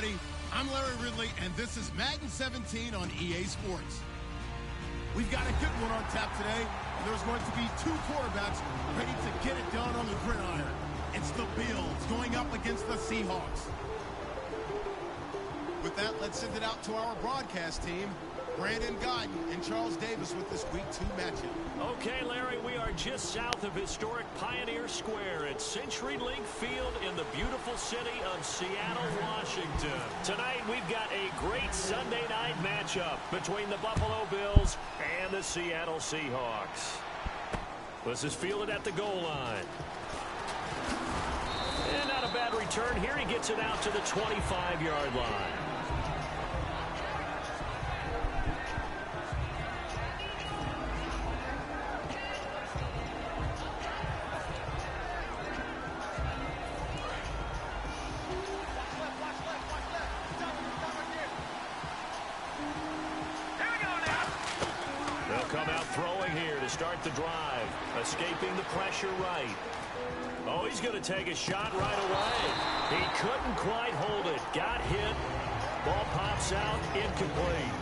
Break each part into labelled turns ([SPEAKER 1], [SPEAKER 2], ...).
[SPEAKER 1] everybody. I'm Larry Ridley, and this is Madden 17 on EA Sports. We've got a good one on tap today, and there's going to be two quarterbacks ready to get it done on the gridiron. It's the Bills going up against the Seahawks. With that, let's send it out to our broadcast team. Brandon Godden and Charles Davis with this Week 2 matchup.
[SPEAKER 2] Okay, Larry, we are just south of historic Pioneer Square at CenturyLink Field in the beautiful city of Seattle, Washington. Tonight, we've got a great Sunday night matchup between the Buffalo Bills and the Seattle Seahawks. This is fielded at the goal line. And not a bad return here. He gets it out to the 25-yard line. Come out throwing here to start the drive. Escaping the pressure right. Oh, he's going to take a shot right away. He couldn't quite hold it. Got hit. Ball pops out. Incomplete.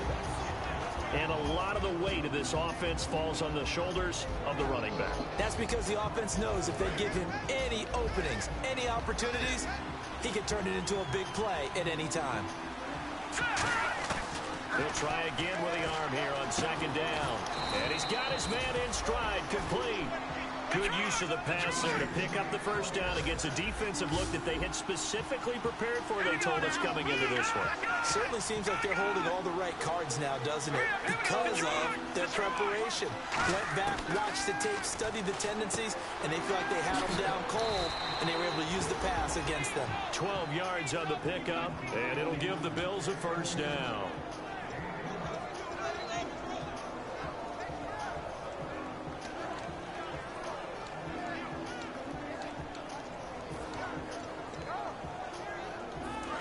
[SPEAKER 2] And a lot of the weight of this offense falls on the shoulders of the running back.
[SPEAKER 3] That's because the offense knows if they give him any openings, any opportunities, he can turn it into a big play at any time.
[SPEAKER 2] He'll try again with the arm here on second down. And he's got his man in stride, complete. Good use of the pass there to pick up the first down against a defensive look that they had specifically prepared for, they told us, coming into this one.
[SPEAKER 3] Certainly seems like they're holding all the right cards now, doesn't it? Because of their preparation. Went back, watched the tape, studied the tendencies, and they feel like they had them down cold, and they were able to use the pass against them.
[SPEAKER 2] 12 yards on the pickup, and it'll give the Bills a first down.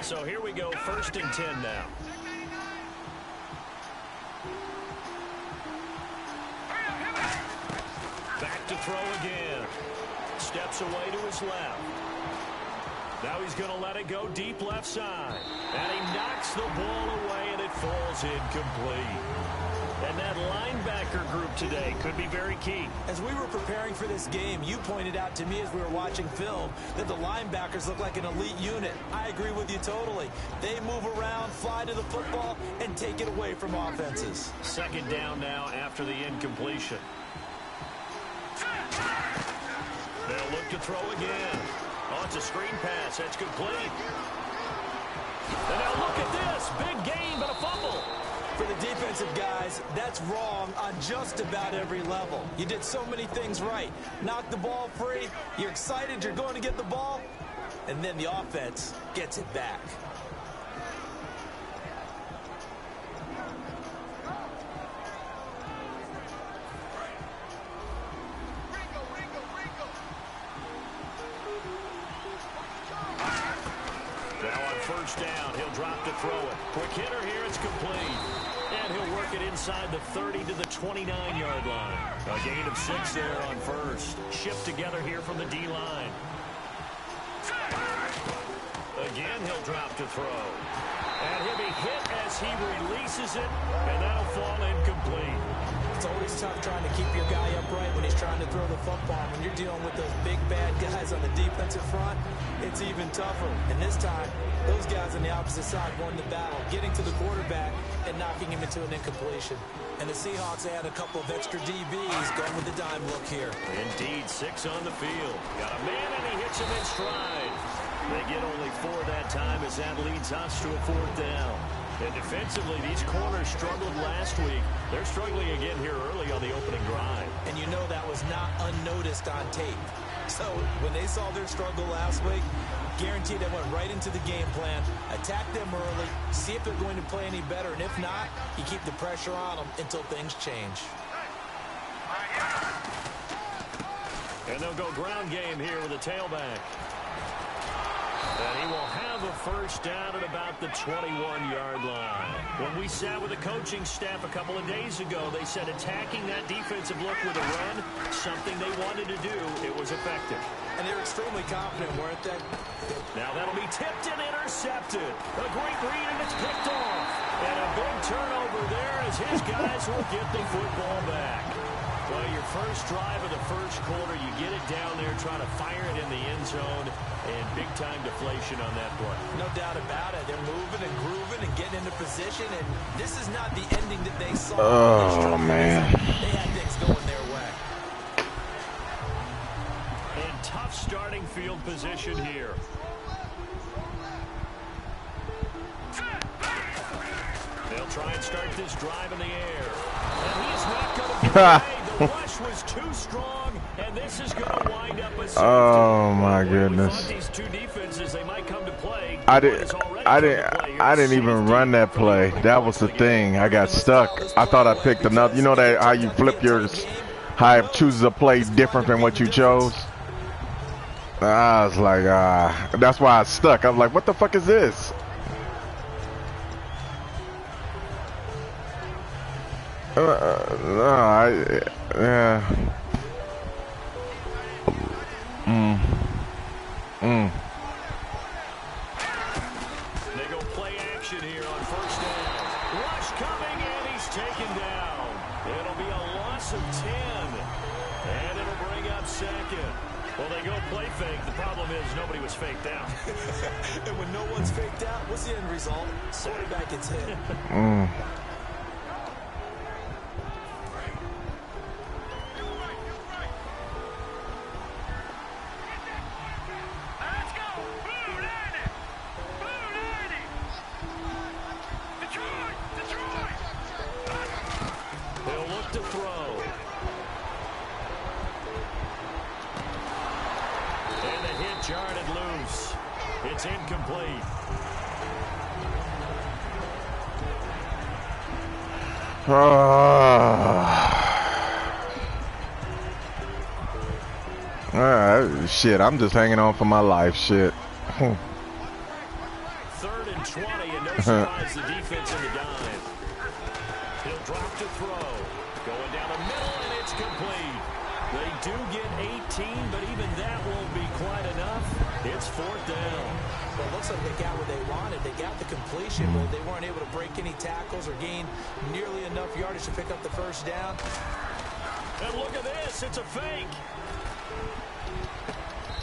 [SPEAKER 2] So here we go, 1st and 10 now. Back to throw again. Steps away to his left. Now he's going to let it go deep left side. And he knocks the ball away, and it falls incomplete. And that linebacker group today could be very key.
[SPEAKER 3] As we were preparing for this game, you pointed out to me as we were watching film that the linebackers look like an elite unit. I agree with you totally. They move around, fly to the football, and take it away from offenses.
[SPEAKER 2] Second down now after the incompletion. They'll look to throw again. Oh, it's a screen pass. That's complete. And now look at this. Big gain, but a fumble.
[SPEAKER 3] For the defensive guys, that's wrong on just about every level. You did so many things right. Knock the ball free. You're excited you're going to get the ball. And then the offense gets it back.
[SPEAKER 2] Now on first down, he'll drop to throw it. Quick hitter here, it's complete. And he'll work it inside the 30 to the 29-yard line. A gain of 6 there on first. Shift together here from the D-line. Again, he'll drop to throw. And he'll be hit as he releases it, and that'll fall incomplete.
[SPEAKER 3] It's always tough trying to keep your guy upright when he's trying to throw the football. When you're dealing with those big, bad guys on the defensive front, it's even tougher. And this time, those guys on the opposite side won the battle, getting to the quarterback and knocking him into an incompletion. And the Seahawks add a couple of extra DBs going with the dime look here.
[SPEAKER 2] Indeed, 6 on the field. Got a man, and he hits him in stride. They get only 4 that time as that leads us to a 4th down. And defensively, these corners struggled last week. They're struggling again here early on the opening drive.
[SPEAKER 3] And you know that was not unnoticed on tape. So when they saw their struggle last week, guaranteed they went right into the game plan, attack them early, see if they're going to play any better. And if not, you keep the pressure on them until things change.
[SPEAKER 2] And they'll go ground game here with a tailback. And he will have a first down at about the 21-yard line. When we sat with the coaching staff a couple of days ago, they said attacking that defensive look with a run, something they wanted to do, it was effective.
[SPEAKER 3] And they're extremely confident, weren't they?
[SPEAKER 2] Now that'll be tipped and intercepted. intercepted. A great read, and it's picked off. And a big turnover there as his guys will get the football back. Well, your first drive of the first quarter, you get it down there, trying to fire it in the end zone, and big-time deflation on that play.
[SPEAKER 3] No doubt about it. They're moving and grooving and getting into position, and this is not the ending that they saw.
[SPEAKER 4] Oh, man.
[SPEAKER 3] They had things going their way.
[SPEAKER 2] And tough starting field position here. They'll try and start this drive in the air. And he's not going to get away. The rush was too strong, and this is going to wind up a safety.
[SPEAKER 4] Oh my goodness.
[SPEAKER 2] These two defenses, they might come to play.
[SPEAKER 4] I didn't even run that play. That was the thing. I got stuck. I thought I picked another. You know that how you flip yours, how it chooses a play different than what you chose. I was like, that's why I stuck. I was like, what the fuck is this? Yeah.
[SPEAKER 2] They go play action here on first down. Rush coming, and he's taken down. It'll be a loss of 10. And it'll bring up second. Well, they go play fake. The problem is nobody was faked out.
[SPEAKER 3] And when no one's faked out, what's the end result? Quarterback gets hit.
[SPEAKER 2] Jarred loose. It's incomplete.
[SPEAKER 4] Shit, I'm just hanging on for my life. Shit.
[SPEAKER 2] 3rd and 20, and no surprise, the defense in the dime. He'll drop to throw. Going down the middle, and it's complete. They do get 18, but even that won't be quite enough. It's 4th down.
[SPEAKER 3] Well, it looks like they got what they wanted. They got the completion, but they weren't able to break any tackles or gain nearly enough yardage to pick up the first down.
[SPEAKER 2] And look at this. It's a fake.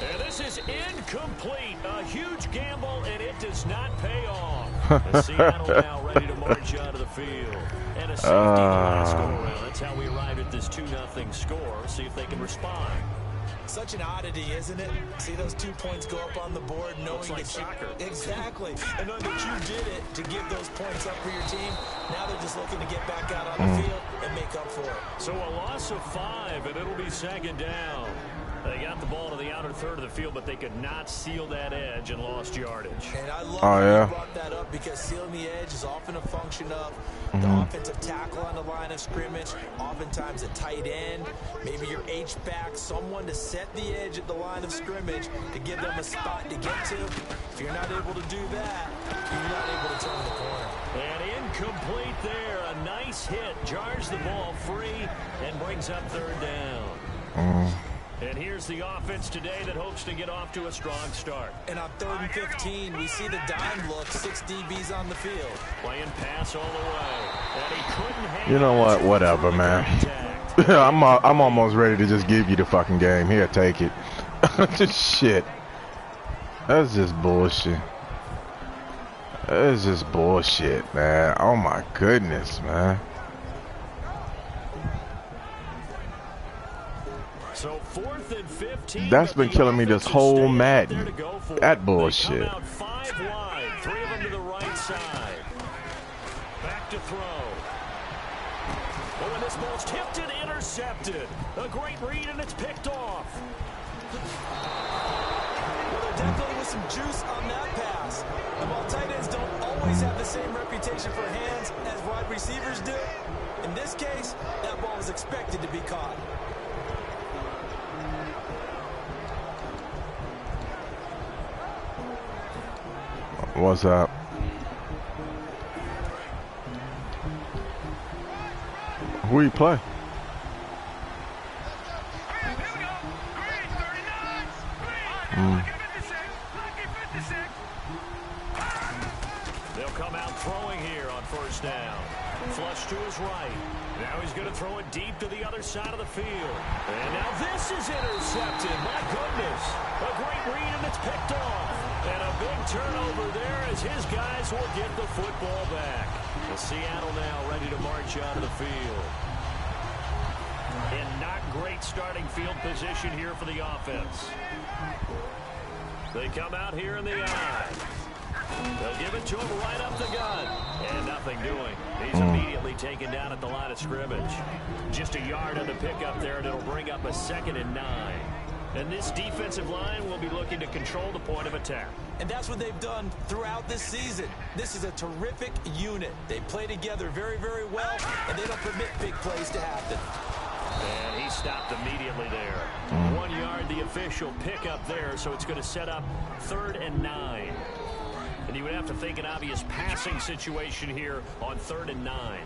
[SPEAKER 2] And this is incomplete. A huge gamble, and it does not pay off. And Seattle now ready to march out of the field. And a safety in the last go-around. That's how we arrive at this 2-0 score. See if they can respond.
[SPEAKER 3] Such an oddity, isn't it? See those 2 points go up on the board, knowing
[SPEAKER 2] like
[SPEAKER 3] that
[SPEAKER 2] soccer.
[SPEAKER 3] Exactly. And knowing that you did it to give those points up for your team. Now they're just looking to get back out on the field and make up for it. So
[SPEAKER 2] a loss of 5, and it'll be 2nd down. They got the ball to the outer third of the field, but they could not seal that edge and lost yardage.
[SPEAKER 3] And I love that you brought that up because sealing the edge is often a function of the offensive tackle on the line of scrimmage, oftentimes a tight end, maybe your H-back, someone to set the edge at the line of scrimmage to give them a spot to get to. If you're not able to do that, you're not able to turn the corner.
[SPEAKER 2] And incomplete there. A nice hit. Jars the ball free and brings up 3rd down. And here's the offense today that hopes to get off to a strong start.
[SPEAKER 3] And on 3rd and 15, we see the dime look, 6 DBs on the field.
[SPEAKER 2] Playing pass all the way. And he couldn't hang.
[SPEAKER 4] You know what? Whatever, man. I'm almost ready to just give you the fucking game. Here, take it. Just shit. That's just bullshit. That's just bullshit, man. Oh my goodness, man.
[SPEAKER 2] So 4th and 15.
[SPEAKER 4] That's been killing me this whole Madden. That bullshit.
[SPEAKER 2] They come out 5 wide, 3 of them to the right side. Back to throw. Oh, and this ball's tipped and intercepted. A great read, and it's picked off.
[SPEAKER 3] Well, there definitely was some juice on that pass. And while tight ends don't always have the same reputation for hands as wide receivers do, in this case, that ball was expected to be caught.
[SPEAKER 4] What's up? Who you play?
[SPEAKER 2] They'll come out throwing here on first down. Flush to his right. Now he's going to throw it deep to the other side of the field. And now this is intercepted. My goodness. A great read, and it's picked off. And a big turnover there as his guys will get the football back. Well, Seattle now ready to march out of the field. In not great starting field position here for the offense. They come out here in the eye. They'll give it to him right up the gun. And nothing doing. He's immediately taken down at the line of scrimmage. Just a yard on the pickup there, and it'll bring up a 2nd and 9. And this defensive line will be looking to control the point of attack.
[SPEAKER 3] And that's what they've done throughout this season. This is a terrific unit. They play together very, very well, and they don't permit big plays to happen.
[SPEAKER 2] And he stopped immediately there. 1 yard, the official pickup there, so it's going to set up 3rd and 9. And you would have to think an obvious passing situation here on 3rd and 9.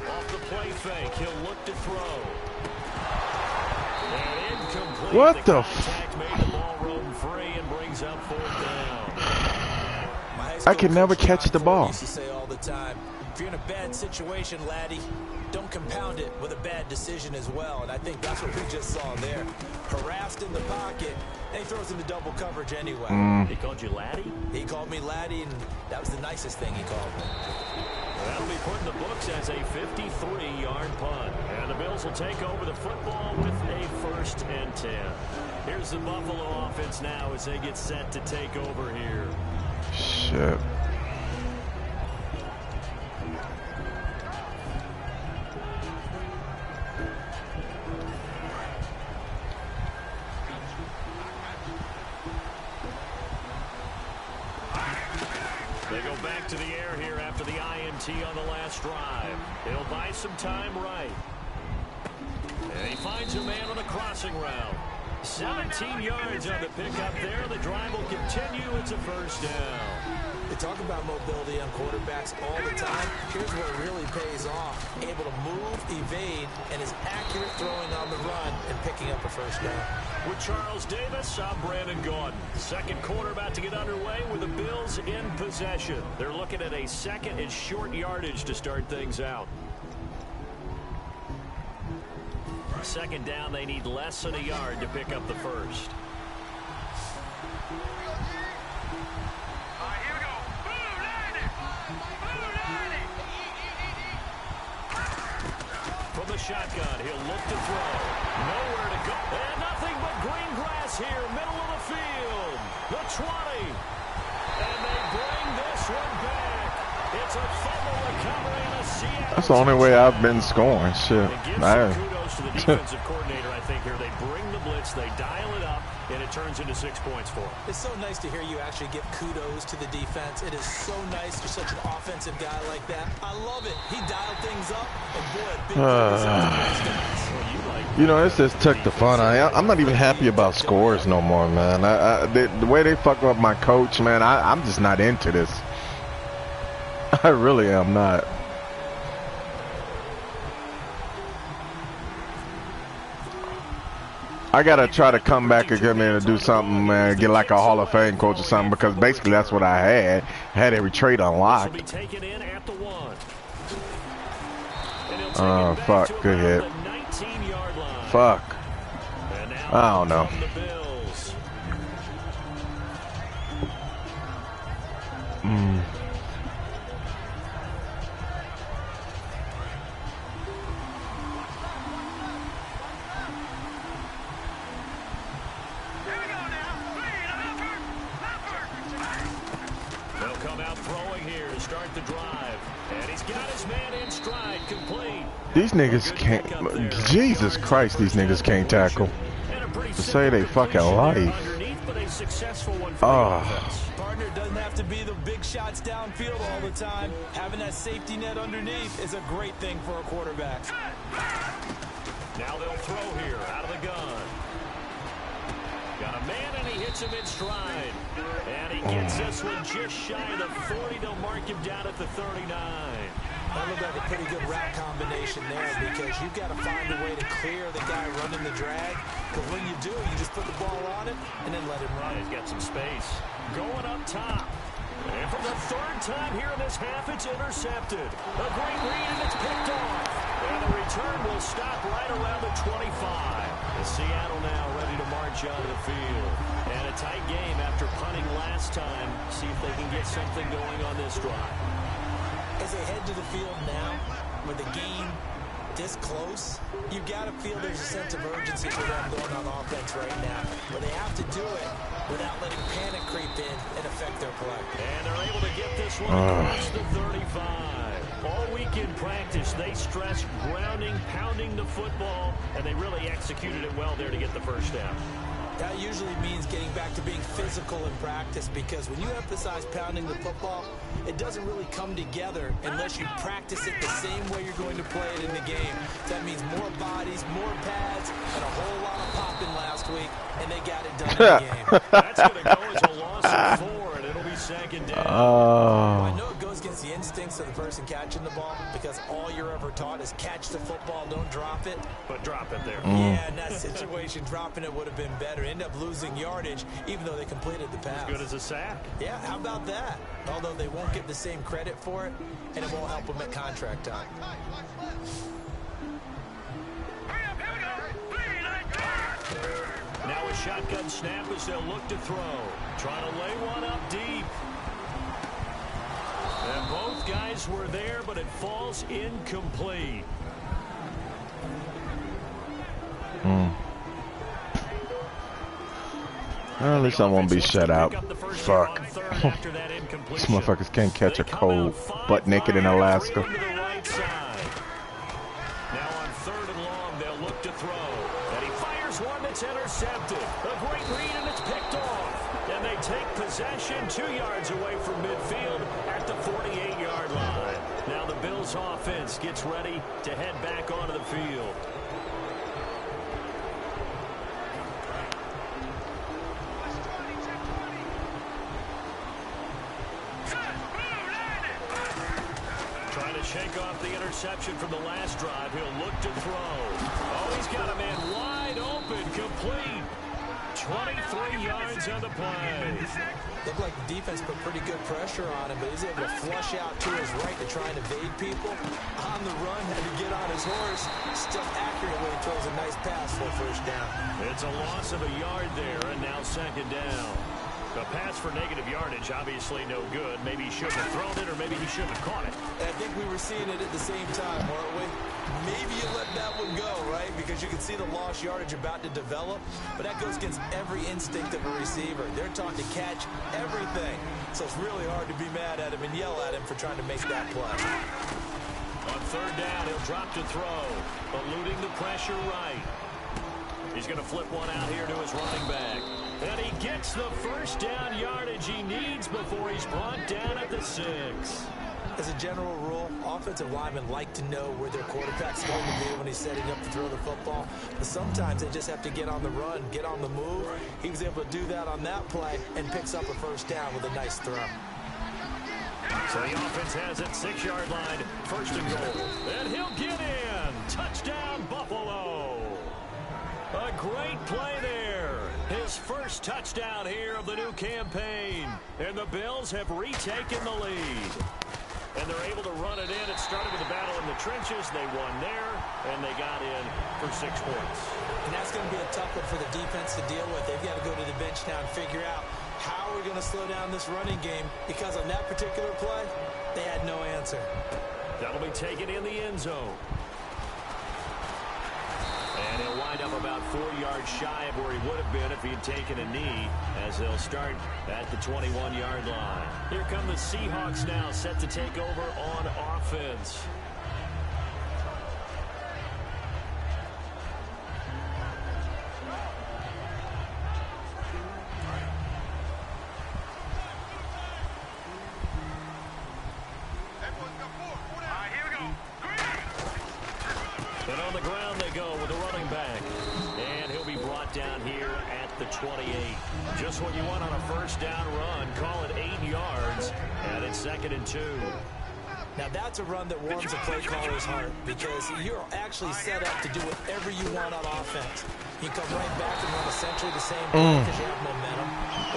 [SPEAKER 2] Off the play fake, he'll look to throw. And incomplete.
[SPEAKER 4] What the
[SPEAKER 2] contact made the ball roam free and brings up 4th down.
[SPEAKER 4] I can never catch the ball.
[SPEAKER 3] Used to say all the time, if you're in a bad situation, laddie, don't compound it with a bad decision as well. And I think that's what we just saw there. Harassed in the pocket, and he throws into double coverage anyway.
[SPEAKER 2] He called you laddie?
[SPEAKER 3] He called me laddie, and that was the nicest thing he called me.
[SPEAKER 2] That'll be put in the books as a 53-yard punt. And the Bills will take over the football with a 1st and 10. Here's the Buffalo offense now as they get set to take over here.
[SPEAKER 4] Shit.
[SPEAKER 2] They go back to the air here after the INT on the last drive. It'll buy some time right. And he finds a man on a crossing route. 17 yards on the pickup there. The drive will continue. It's a 1st down.
[SPEAKER 3] They talk about mobility on quarterbacks all the time. Here's where it really pays off. Able to move, evade, and is accurate throwing on the run and picking up a 1st down.
[SPEAKER 2] With Charles Davis, I'm Brandon Gaudin. 2nd quarter about to get underway with the Bills in possession. They're looking at a 2nd and short yardage to start things out. 2nd down, they need less than a yard to pick up the 1st. From the shotgun, he'll look to throw. Nowhere to go. And nothing but green grass here, middle of the field. The 20. And they bring this one back. It's a fumble recovery in a Seattle.
[SPEAKER 4] That's the only way I've been scoring. Shit.
[SPEAKER 2] Kudos to the defensive coordinator, I think, here. They bring the blitz, they dial it up, and it turns into 6 points for them.
[SPEAKER 3] It's so nice to hear you actually give kudos to the defense. It is so nice. You're such an offensive guy like that. I love it. He dialed things up, and boy, big
[SPEAKER 4] you know, this just took the fun. I'm not even happy about scores no more, man. The way they fuck up my coach, man, I'm just not into this. I really am not. I gotta try to come back again, man, and do something, man, get like a Hall of Fame coach or something, because basically that's what I had. I had every trade unlocked. Oh, fuck, good hit. Fuck. I don't know. These niggas can't. Jesus Christ, these niggas can't tackle. To say they fucking life.
[SPEAKER 3] Partner doesn't have to be the big shots downfield all the time. Having that safety net underneath is a great thing for a quarterback.
[SPEAKER 2] Now they'll throw here out of the gun. Got a man and he hits him in stride. And he gets this one just shy of the 40. They'll mark him down at the 39.
[SPEAKER 3] That looked like a pretty good route combination. combination there because you've got to find a way to clear the guy running the drag. Because when you do, you just put the ball on him and then let him run.
[SPEAKER 2] He's got some space. Going up top. And for the third time here in this half, it's intercepted. A great read, and it's picked off. And the return will stop right around the 25. Seattle now ready to march out of the field. And a tight game after punting last time. See if they can get something going on this drive.
[SPEAKER 3] As they head to the field now, with the game this close, you've got to feel there's a sense of urgency for them going on offense right now. But they have to do it without letting panic creep in and affect their play.
[SPEAKER 2] And they're able to get this one across the 35. All week in practice, they stressed grounding, pounding the football, and they really executed it well there to get the first down.
[SPEAKER 3] That usually means getting back to being physical in practice because when you emphasize pounding the football, it doesn't really come together unless you practice it the same way you're going to play it in the game. That means more bodies, more pads, and a whole lot of popping last week, and they got it done in the game.
[SPEAKER 2] That's going to go as a loss of 4, and it'll be second down.
[SPEAKER 3] I know it goes against the instincts of the person catching the ball because all you're ever taught is catch the football, don't drop it.
[SPEAKER 2] But drop it there.
[SPEAKER 3] Yeah, in that situation, dropping it would have been better. End up losing yardage, even though they completed the pass.
[SPEAKER 2] As good as a sack.
[SPEAKER 3] Yeah, how about that? Although they won't get the same credit for it, and it won't help them at contract time.
[SPEAKER 2] Now a shotgun snap as they'll look to throw. Trying to lay one up deep. And both guys were there, but it falls incomplete.
[SPEAKER 4] Well, at least I won't be shut out. Fuck. These motherfuckers can't catch a cold butt naked in Alaska.
[SPEAKER 2] Now on 3rd and long, they'll look to throw. And he fires one that's intercepted. A great read, and it's picked off. And they take possession 2 yards away from midfield at the 48-yard line. Now the Bills offense gets ready to head back onto the field. Shake off the interception from the last drive. He'll look to throw. Oh, he's got a man wide open, complete. 23 yards on the play.
[SPEAKER 3] Looked like the defense put pretty good pressure on him, but he's able to flush out to his right to try and evade people. On the run, had to get on his horse. Still accurately throws a nice pass for a first down.
[SPEAKER 2] It's a loss of a yard there, and now second down. A pass for negative yardage, obviously no good. Maybe he shouldn't have thrown it, or maybe he shouldn't have caught it.
[SPEAKER 3] I think we were seeing it at the same time, weren't we? Maybe you let that one go, right? Because you can see the lost yardage about to develop. But that goes against every instinct of a receiver. They're taught to catch everything. So it's really hard to be mad at him and yell at him for trying to make that play.
[SPEAKER 2] On 3rd down, he'll drop to throw. Eluding the pressure right. He's going to flip one out here to his running back. And he gets the first down yardage he needs before he's brought down at the 6.
[SPEAKER 3] As a general rule, offensive linemen like to know where their quarterback's going to be when he's setting up to throw the football. But sometimes they just have to get on the run, get on the move. He was able to do that on that play and picks up a first down with a nice throw.
[SPEAKER 2] So the offense has it, 6-yard line, 1st and goal. And he'll get in. Touchdown, Buffalo. A great play there. His first touchdown here of the new campaign. And the Bills have retaken the lead. And they're able to run it in. It started with a battle in the trenches. They won there, and they got in for 6 points.
[SPEAKER 3] And that's going to be a tough one for the defense to deal with. They've got to go to the bench now and figure out how we're going to slow down this running game. Because on that particular play, they had no answer.
[SPEAKER 2] That'll be taken in the end zone. And he'll wind up about 4 yards shy of where he would have been if he had taken a knee, as they'll start at the 21-yard line. Here come the Seahawks now, set to take over on offense. And on the ground they go with the running back. And he'll be brought down here at the 28. Just what you want on a first down run. Call it 8 yards. And it's 2nd and 2.
[SPEAKER 3] Now that's a run that warms a play caller's heart because you're actually set up to do whatever you want on offense. You come right back and run essentially the same play because you have momentum.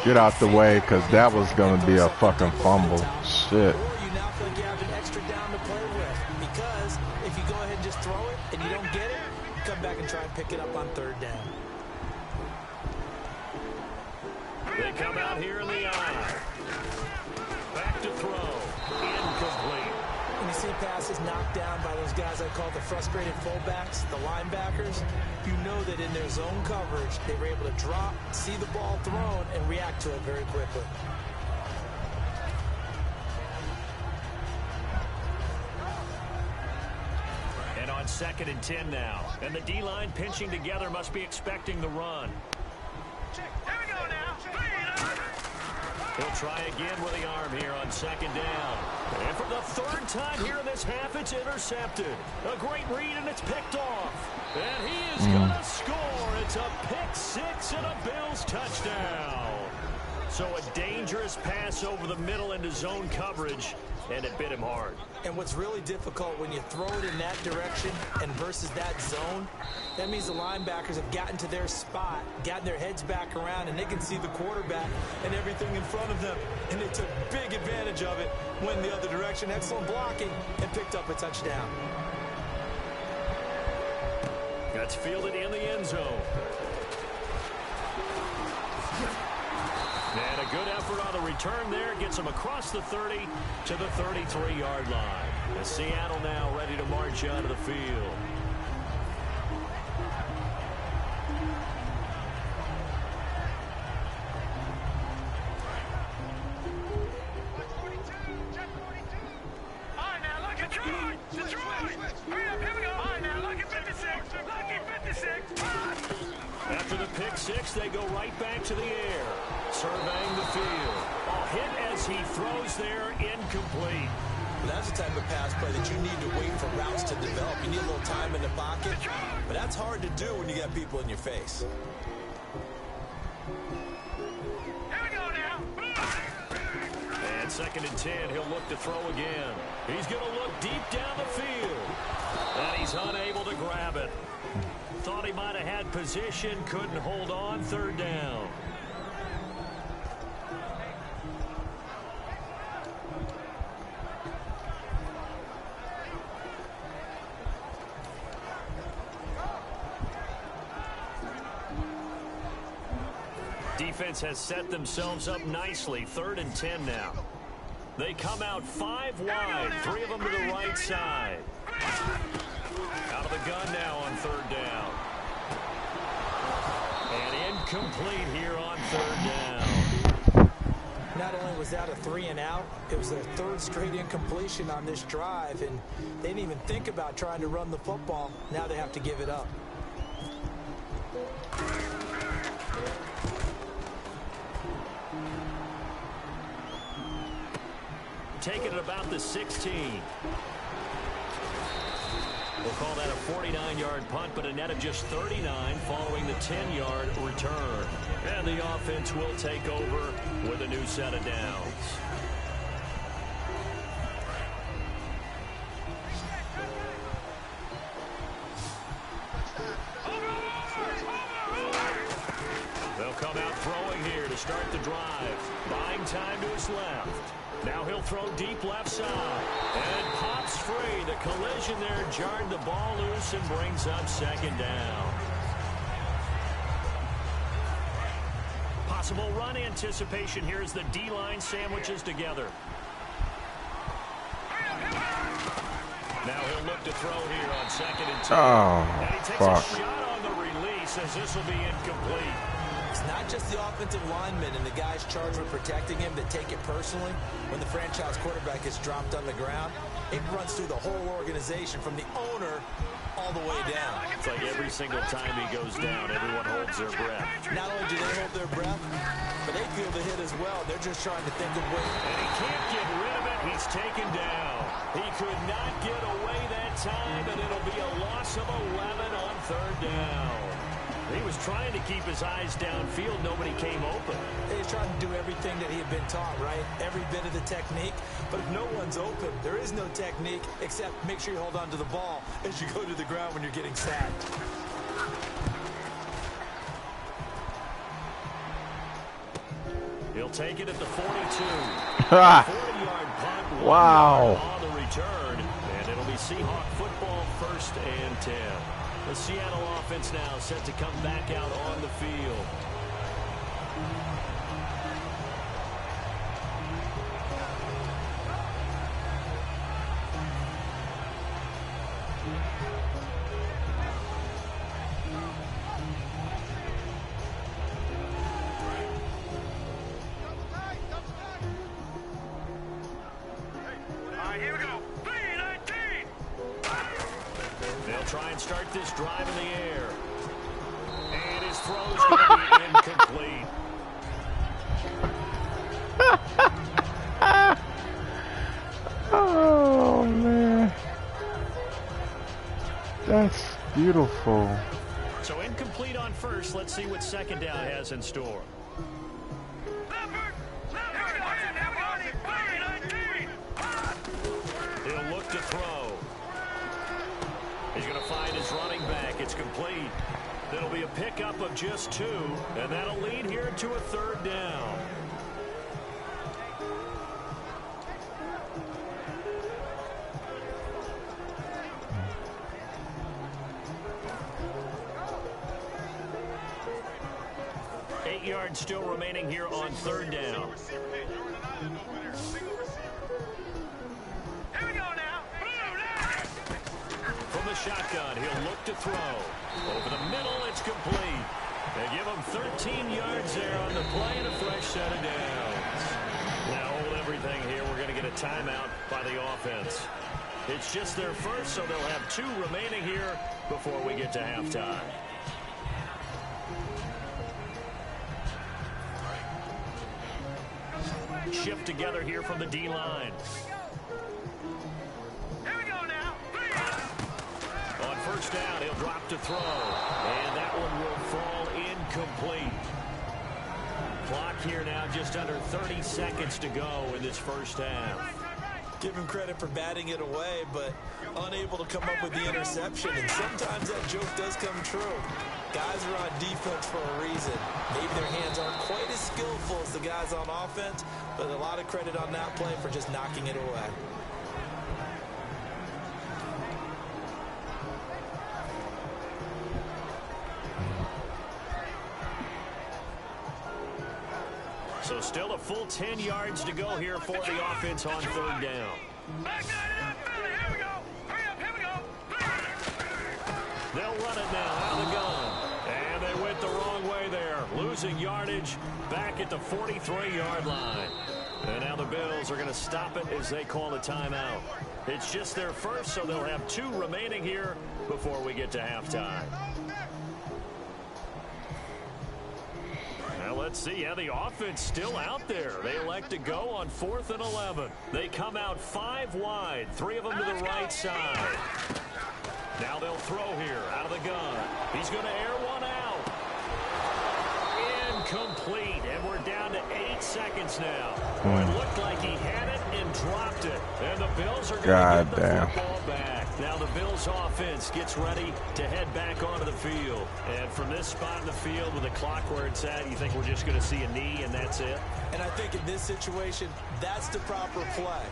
[SPEAKER 4] Get out the way, because that was going to be a fucking fumble. Shit.
[SPEAKER 3] Or you now feel like you have an extra down to play with because if you go ahead and just throw it and you don't get it, come back and try and pick it up on third down.
[SPEAKER 2] They come out here in the eye. Back to throw. Incomplete.
[SPEAKER 3] When you see passes knocked down by those guys I call the frustrated fullbacks, the linebackers, you know that in their zone coverage, they were able to drop, see the ball thrown, and react to it very quickly.
[SPEAKER 2] And on 2nd and 10 now. And the D-line pinching together must be expecting the run. He'll try again with the arm here on 2nd down. And for the 3rd time here in this half, it's intercepted. A great read, and it's picked off. And he is going to score. It's a pick 6 and a Bills touchdown. So a dangerous pass over the middle into zone coverage, and it bit him hard.
[SPEAKER 3] And what's really difficult when you throw it in that direction and versus that zone, that means the linebackers have gotten to their spot, gotten their heads back around, and they can see the quarterback and everything in front of them. And they took big advantage of it, went the other direction, excellent blocking, and picked up a touchdown.
[SPEAKER 2] That's fielded in the end zone. And a good effort on the return there. Gets him across the 30 to the 33-yard line. And Seattle now ready to march out of the field. After the pick 6, they go right back to the air. Surveying the field. A hit as he throws there, incomplete.
[SPEAKER 3] That's the type of pass play that you need to wait for routes to develop. You need a little time in the pocket, but that's hard to do when you got people in your face.
[SPEAKER 2] And 2nd and 10, he'll look to throw again. He's going to look deep down the field. And he's unable to grab it. Thought he might have had position, couldn't hold on, 3rd down. Defense has set themselves up nicely. 3rd and 10 now. They come out 5 wide, 3 of them to the right side. Out of the gun now on 3rd down. And incomplete here on 3rd down.
[SPEAKER 3] Not only was that a 3 and out, it was their 3rd straight incompletion on this drive, and they didn't even think about trying to run the football. Now they have to give it up.
[SPEAKER 2] Taking it about the 16. We'll call that a 49-yard punt, but a net of just 39 following the 10-yard return. And the offense will take over with a new set of downs. They'll come out throwing here to start the drive. Buying time to his left. Now he'll throw deep left side. And it pops free. The collision there jarred the ball loose and brings up 2nd down. Possible run anticipation here as the D-line sandwiches together. Now he'll look to throw here on 2nd and 10. And he takes a shot on the release as this will be incomplete.
[SPEAKER 3] It's not just the offensive linemen and the guys charged with protecting him that take it personally. When the franchise quarterback is dropped on the ground, it runs through the whole organization from the owner all the way down.
[SPEAKER 2] It's like every single time he goes down, everyone holds their breath.
[SPEAKER 3] Not only do they hold their breath, but they feel the hit as well. They're just trying to think of ways.
[SPEAKER 2] And he can't get rid of it. He's taken down. He could not get away that time, and it'll be a loss of 11 on 3rd down. He was trying to keep his eyes downfield. Nobody came open.
[SPEAKER 3] He's trying to do everything that he had been taught, right? Every bit of the technique. But if no one's open, there is no technique except make sure you hold on to the ball as you go to the ground when you're getting sacked.
[SPEAKER 2] He'll take it at the 42. 40-yard punt.
[SPEAKER 4] Wow.
[SPEAKER 2] On the return. And it'll be Seahawk football, 1st and 10. The Seattle offense now set to come back out on the field. Try and start this drive in the air. And his throw's going to be incomplete.
[SPEAKER 4] Oh, man. That's beautiful.
[SPEAKER 2] So incomplete on first. Let's see what second down has in store. He'll look to throw. He's going to find his running back. It's complete. It'll be a pickup of just 2, and that'll lead here to a 3rd down. Eight yards still remaining here on 3rd down. Shotgun. He'll look to throw. Over the middle, it's complete. They give him 13 yards there on the play and a fresh set of downs. Now hold everything here. We're going to get a timeout by the offense. It's just their first, so they'll have 2 remaining here before we get to halftime. Shift together here from the D-line. On 1st down, he'll drop to throw. And that one will fall incomplete. Clock here now just under 30 seconds to go in this 1st half.
[SPEAKER 3] Give him credit for batting it away, but unable to come up with the interception. And sometimes that joke does come true. Guys are on defense for a reason. Maybe their hands aren't quite as skillful as the guys on offense, but a lot of credit on that play for just knocking it away.
[SPEAKER 2] So still a full 10 yards to go here for the offense on 3rd down. They'll run it now out of the gun. And they went the wrong way there. Losing yardage back at the 43-yard line. And now the Bills are going to stop it as they call a timeout. It's just their first, so they'll have 2 remaining here before we get to halftime. Now let's see. Yeah, the offense still out there. They elect to go on 4th and 11. They come out 5 wide, 3 of them to the right side. Now they'll throw here out of the gun. He's going to air one out. Incomplete, and we're down to 8 seconds now. It looked like he had it and dropped it. And the Bills are going to get the football back. Now the Bills offense gets ready to head back onto the field. And from this spot in the field with the clock where it's at, you think we're just going to see a knee and that's it?
[SPEAKER 3] And I think in this situation, that's the proper play.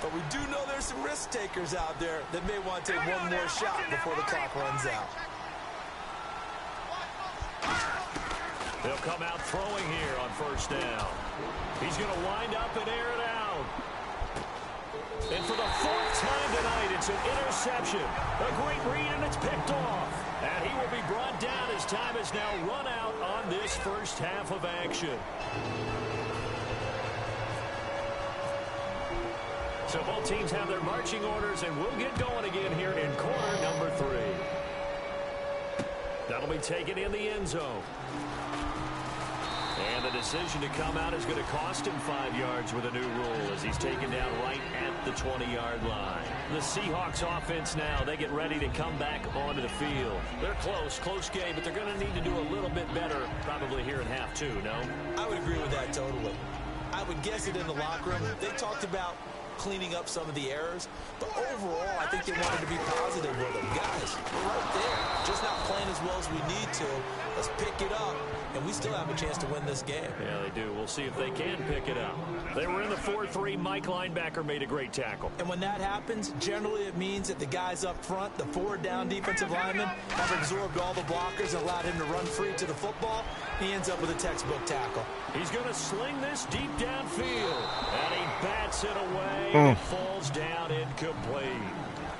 [SPEAKER 3] But we do know there's some risk takers out there that may want to take one more shot before the clock runs out.
[SPEAKER 2] They'll come out throwing here on 1st down. He's going to wind up and air it out. And for the 4th time tonight, it's an interception. A great read, and it's picked off. And he will be brought down as time has now run out on this 1st half of action. So both teams have their marching orders, and we'll get going again here in quarter number 3. That'll be taken in the end zone. And the decision to come out is going to cost him 5 yards with a new rule as he's taken down right at the 20-yard line. The Seahawks offense now, they get ready to come back onto the field. They're close game, but they're going to need to do a little bit better probably here in half two, no?
[SPEAKER 3] I would agree with that totally. I would guess it in the locker room. They talked about cleaning up some of the errors, but overall, I think they wanted to be positive with them. Guys, we're right there. Just not playing as well as we need to. Let's pick it up, and we still have a chance to win this game.
[SPEAKER 2] Yeah, they do. We'll see if they can pick it up. They were in the 4-3. Mike linebacker made a great tackle.
[SPEAKER 3] And when that happens, generally it means that the guys up front, the forward down defensive linemen, have absorbed all the blockers and allowed him to run free to the football. He ends up with a textbook tackle.
[SPEAKER 2] He's going to sling this deep downfield, and he bats it away. It falls down incomplete.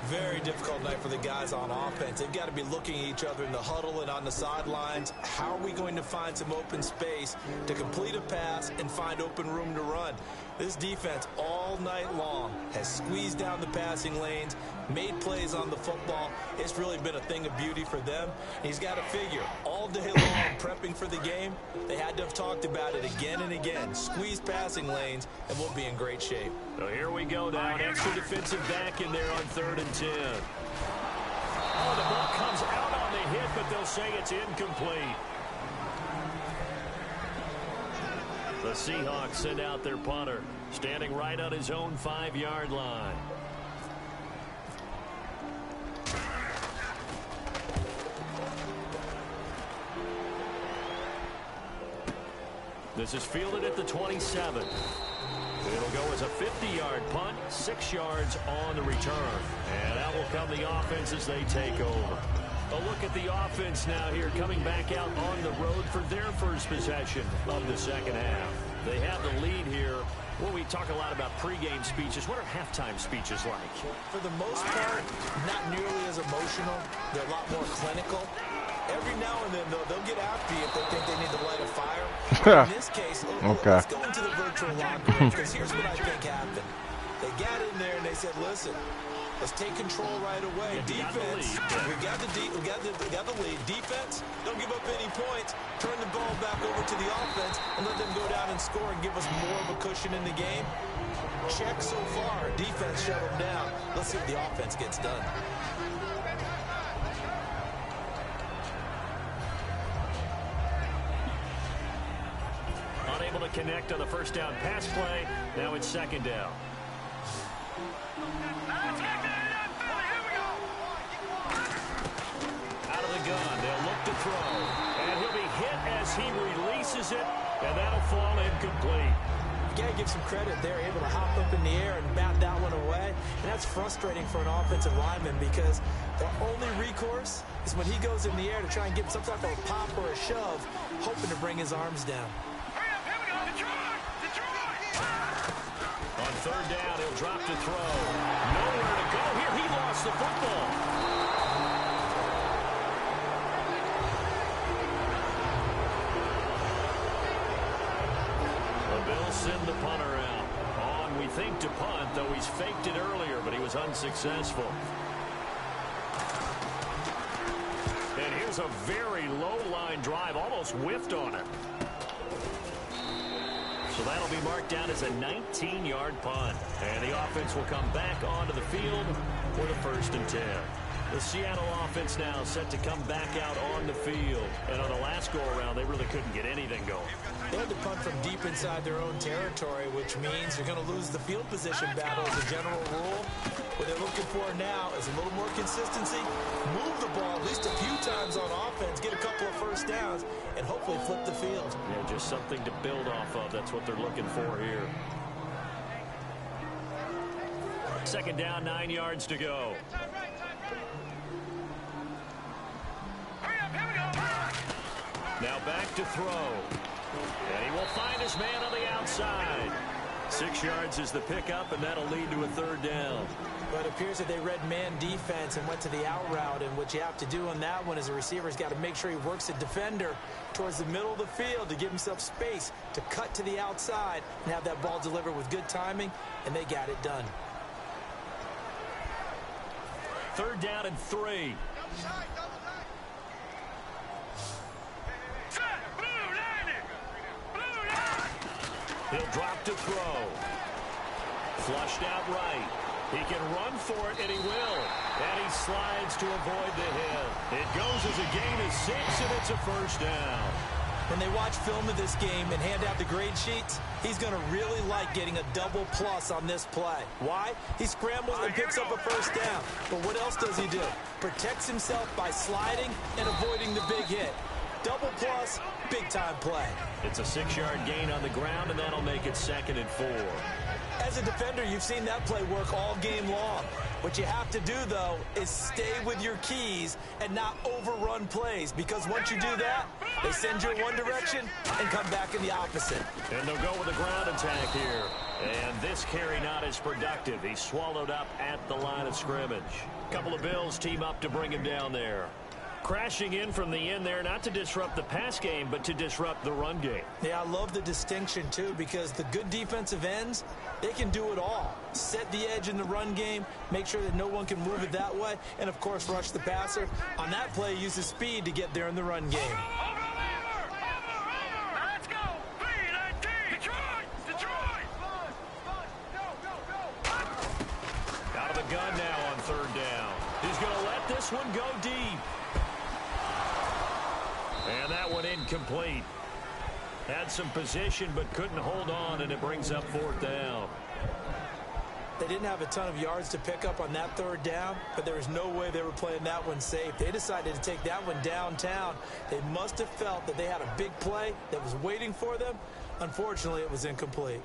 [SPEAKER 3] Very difficult night for the guys on offense. They've got to be looking at each other in the huddle and on the sidelines. How are we going to find some open space to complete a pass and find open room to run? This defense all night long has squeezed down the passing lanes, made plays on the football. It's really been a thing of beauty for them. He's got to figure all day long prepping for the game. They had to have talked about it again and again. Squeeze passing lanes, and we'll be in great shape.
[SPEAKER 2] So here we go now. Extra defensive back in there on 3rd and 10. Oh, the ball comes out on the hit, but they'll say it's incomplete. The Seahawks send out their punter, standing right on his own 5-yard line. This is fielded at the 27. It'll go as a 50-yard punt, 6 yards on the return. And out will come the offense as they take over. A look at the offense now here, coming back out on the road for their first possession of the second half. They have the lead here. Well, we talk a lot about pregame speeches. What are halftime speeches like?
[SPEAKER 3] For the most part, not nearly as emotional. They're a lot more clinical. Every now and then, though, they'll get after you if they think they need to light a fire. In this case, let's go into the virtual locker room, because here's what I think happened. They got in there and they said, listen, let's take control right away. Defense, we got the lead. Defense, don't give up any points. Turn the ball back over to the offense and let them go down and score and give us more of a cushion in the game. Check so far. Defense shut them down. Let's see what the offense gets done.
[SPEAKER 2] Unable to connect on the first down pass play. Now it's 2nd down. Out of the gun, they'll look to throw. And he'll be hit as he releases it, and that'll fall incomplete.
[SPEAKER 3] You got to give some credit. They're able to hop up in the air and bat that one away. And that's frustrating for an offensive lineman because their only recourse is when he goes in the air to try and give some type of a pop or a shove, hoping to bring his arms down.
[SPEAKER 2] On 3rd down, he'll drop to throw. Nowhere to go here. He lost the football. The Bills send the punter out. On, we think, to punt, though he's faked it earlier, but he was unsuccessful. And here's a very low-line drive, almost whiffed on it. So that'll be marked down as a 19-yard punt. And the offense will come back onto the field for the 1st and 10. The Seattle offense now set to come back out on the field. And on the last go-around, they really couldn't get anything going.
[SPEAKER 3] They had to punt from deep inside their own territory, which means you're going to lose the field position battle as a general rule. What they're looking for now is a little more consistency, move the ball at least a few times on offense, get a couple of first downs, and hopefully flip the field.
[SPEAKER 2] Yeah, just something to build off of. That's what they're looking for here. 2nd down, 9 yards to go. Now back to throw. And he will find his man on the outside. 6 yards is the pickup, and that'll lead to a 3rd down.
[SPEAKER 3] But it appears that they read man defense and went to the out route, and what you have to do on that one is a receiver's got to make sure he works a defender towards the middle of the field to give himself space to cut to the outside and have that ball delivered with good timing, and they got it done.
[SPEAKER 2] 3rd down and 3. He'll drop to throw. Flushed out right. He can run for it, and he will. And he slides to avoid the hit. It goes as a gain of 6, and it's a first down.
[SPEAKER 3] When they watch film of this game and hand out the grade sheets, he's going to really like getting a double plus on this play. Why? He scrambles and picks up a first down. But what else does he do? Protects himself by sliding and avoiding the big hit. Double plus, big-time play.
[SPEAKER 2] It's a 6-yard gain on the ground, and that'll make it 2nd and 4.
[SPEAKER 3] As a defender, you've seen that play work all game long. What you have to do, though, is stay with your keys and not overrun plays, because once you do that, they send you in one direction and come back in the opposite.
[SPEAKER 2] And they'll go with a ground attack here. And this carry not as productive. He's swallowed up at the line of scrimmage. A couple of Bills team up to bring him down there. Crashing in from the end there, not to disrupt the pass game, but to disrupt the run game.
[SPEAKER 3] Yeah, I love the distinction, too, because the good defensive ends, they can do it all. Set the edge in the run game, make sure that no one can move it that way, and, of course, rush the passer. On that play, use his speed to get there in the run game.
[SPEAKER 5] Let's go! Detroit! Detroit!
[SPEAKER 2] Out of the gun now on 3rd down. He's going to let this one go deep. And that one incomplete. Had some position but couldn't hold on, and it brings up 4th down.
[SPEAKER 3] They didn't have a ton of yards to pick up on that 3rd down, but there was no way they were playing that one safe. They decided to take that one downtown. They must have felt that they had a big play that was waiting for them. Unfortunately, it was incomplete.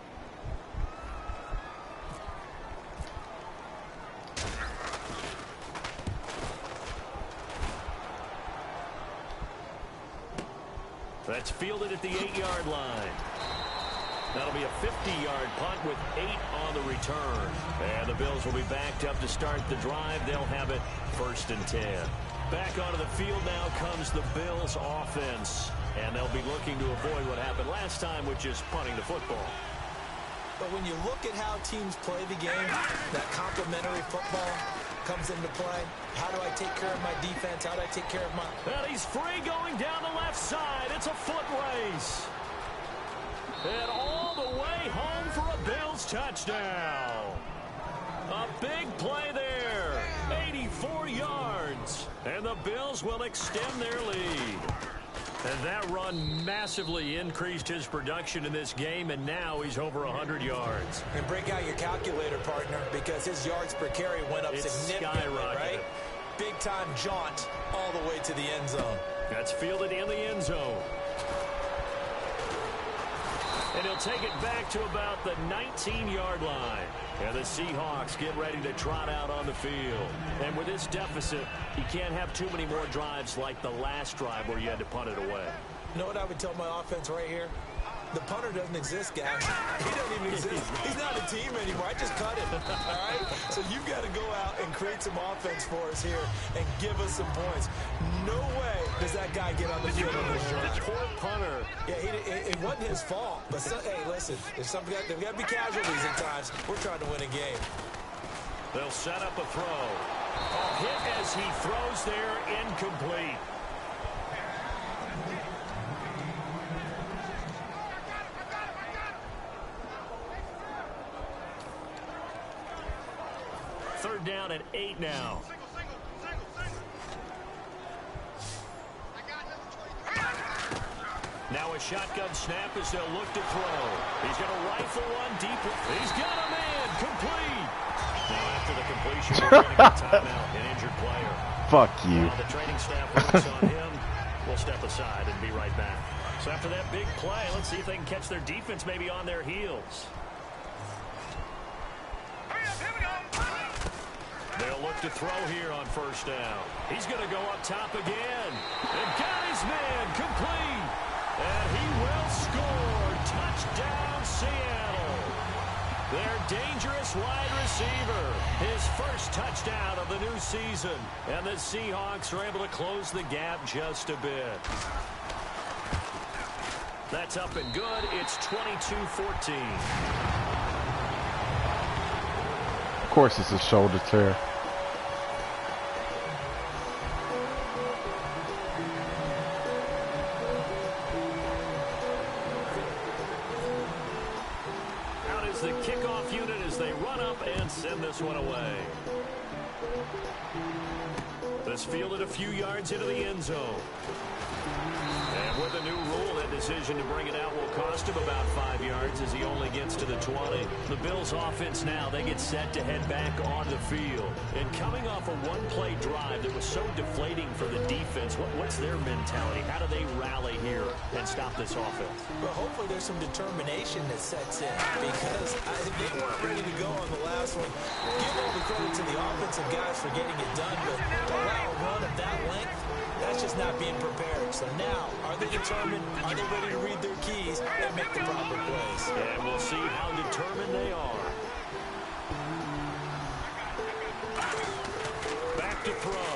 [SPEAKER 2] That's fielded at the 8-yard line. That'll be a 50-yard punt with 8 on the return. And the Bills will be backed up to start the drive. They'll have it 1st and 10. Back onto the field now comes the Bills offense. And they'll be looking to avoid what happened last time, which is punting the football.
[SPEAKER 3] But when you look at how teams play the game, that complementary football comes into play. How do I take care of my defense? How do I take care of my...
[SPEAKER 2] And he's free going down the left side. It's a foot race. And all the way home for a Bills touchdown. A big play there. 84 yards. And the Bills will extend their lead. And that run massively increased his production in this game, and now he's over 100 yards.
[SPEAKER 3] And break out your calculator, partner, because his yards per carry went up significantly, right? Big-time jaunt all the way to the end zone.
[SPEAKER 2] That's fielded in the end zone. And he'll take it back to about the 19-yard line. And the Seahawks get ready to trot out on the field. And with this deficit, you can't have too many more drives like the last drive where you had to punt it away.
[SPEAKER 3] You know what I would tell my offense right here? The punter doesn't exist, guys. He doesn't even exist. He's not a team anymore. I just cut him, all right? So you've got to go out and create some offense for us here and give us some points. No way does that guy get on the field on this drive.
[SPEAKER 2] Poor punter.
[SPEAKER 3] Yeah, it wasn't his fault. But, hey, listen, there's got to be casualties at times. We're trying to win a game.
[SPEAKER 2] They'll set up a throw. A hit as he throws there, incomplete. Third down at 8 now. Now a shotgun snap as they'll look to throw. He's going to rifle one deep. He's got a man. Complete. Now after the completion, we're going to get timeout, an injured player.
[SPEAKER 4] Fuck you.
[SPEAKER 2] While the training staff works on him, we'll step aside and be right back. So after that big play, let's see if they can catch their defense maybe on their heels. They'll look to throw here on 1st down. He's going to go up top again. And got his man complete. And he will score. Touchdown, Seattle. Their dangerous wide receiver. His first touchdown of the new season. And the Seahawks are able to close the gap just a bit. That's up and good. It's 22-14.
[SPEAKER 4] Of course it's a shoulder tear.
[SPEAKER 2] kickoff unit as they run up and send this one away. This fielded a few yards into the end zone. And with a new rule, that decision to bring it out will cost him about 5 yards as he only gets to the 20. The Bills offense now, they get set to head back onto the field. And coming off a one-play drive that was so deflating for the defense, what's their mentality? How do they rally here and stop this offense?
[SPEAKER 3] Well, hopefully there's some determination that sets in because they weren't ready to go on the last one. Give all the credit to the offensive guys for getting it done, but to allow a run of that length, that's just not being prepared. So now, are they determined? Are they ready to read their keys and make the proper plays?
[SPEAKER 2] And we'll see how determined they are. Back to throw.